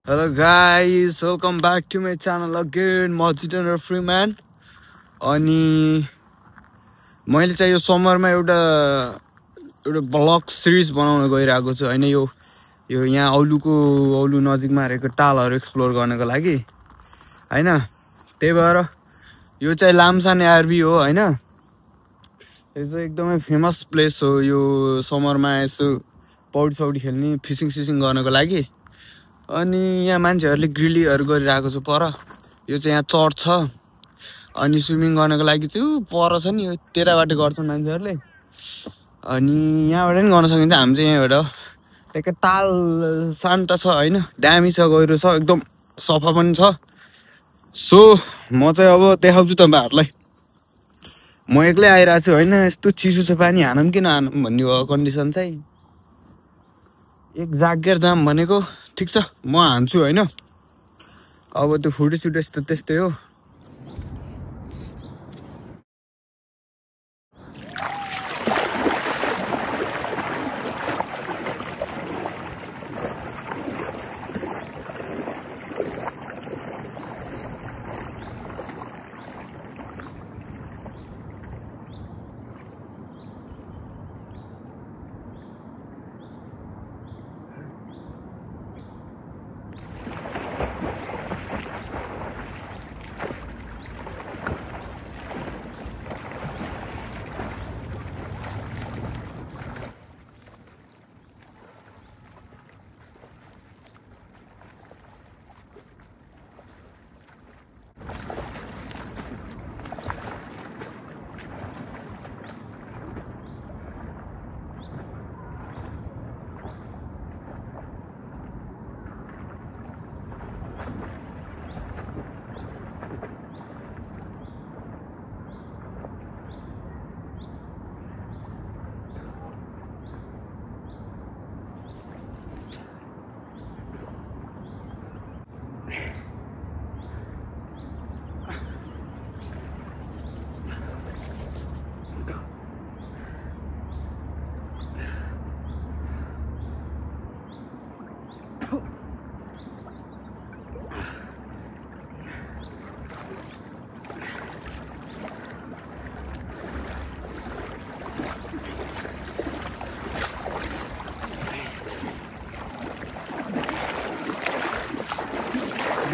Hello guys, welcome back to my channel again. म जितेन्द्र फ्रीम्यान अनि मैले चाहिँ यो समरमा एउटा ब्लग सिरिज बनाउन गइरहेको छु हैन। यो यहाँ औलु नजिकमा रहेको टालहरु एक्सप्लोर गर्नको लागि हैन। त्यही भएर यो चाहिँ लामसाने आरबी हो हैन। यो चाहिँ एकदमै फेमस प्लेस हो। यो समरमा यसो पौडी खेल्ने फिशिङ गर्नको लागि। अनि यहाँ मान्छेहरुले ग्रिलीहरु गरिरहेको छ पर। यो चाहिँ यहाँ चर्च छ अनि स्विमिङ गर्नको लागि चाहिँ पर छ नि, यो तेराबाट गर्छन् मान्छेहरुले। अनि यहाँबाट नि गर्न सकिन्छ। हामी चाहिँ यहाँबाट टक्क ताल शान्त छ हैन, दामी छ, गहिरो छ, एकदम सफा पनि छ। सो म चाहिँ अब देखाउँछु तपाईहरुलाई। म एक्लै आइरा छु हैन। यस्तो चिसो छ, पानी हानम किन हानम भन्ने हो कन्डिसन चाहिँ। एक जागेर जाम भनेको ठीक छ, म हान्छु हैन। अब त्यो फुटेज त त्यस्तै हो।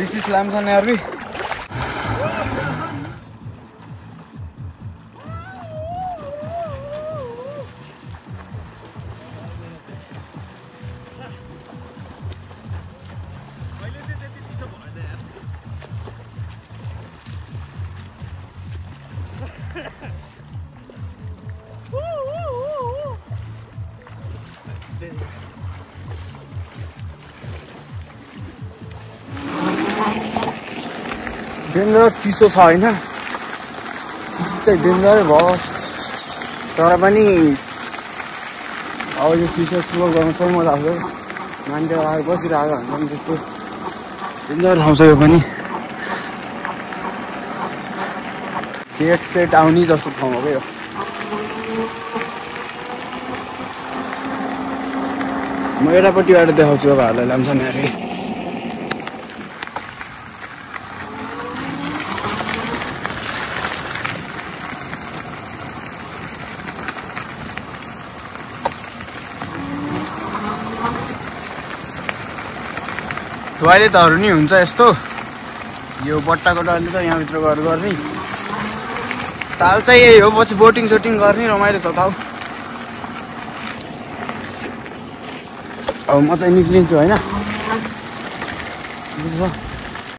This is Lamsan Arby. Danger चिसो छ हैन, चाहिँ डेन्जरै भयो। तर पनि अब यो चिसो एक्सप्लोर गर्न चाहिँ मजा आउँछ। मान्छेहरू आएर बसिरहेको हुन्छ नि, त्यस्तो डेन्जर ठाउँ छ यो पनि। डेट सेट आउने जस्तो ठाउँ हो क्या यो। म यतापट्टिबाट देखाउँछु तपाईँहरूलाई लामसाने आरबी। टोयलेटहरु नि हुन्छ यस्तो। यो बट्टाको टोयलेट त यहाँभित्र गएर गर्ने। ताल चाहिँ यही हो, पछि बोटिङ सोटिङ गर्ने रमाइलो छ ताउ। अब म चाहिँ निक्लिन्छु हैन।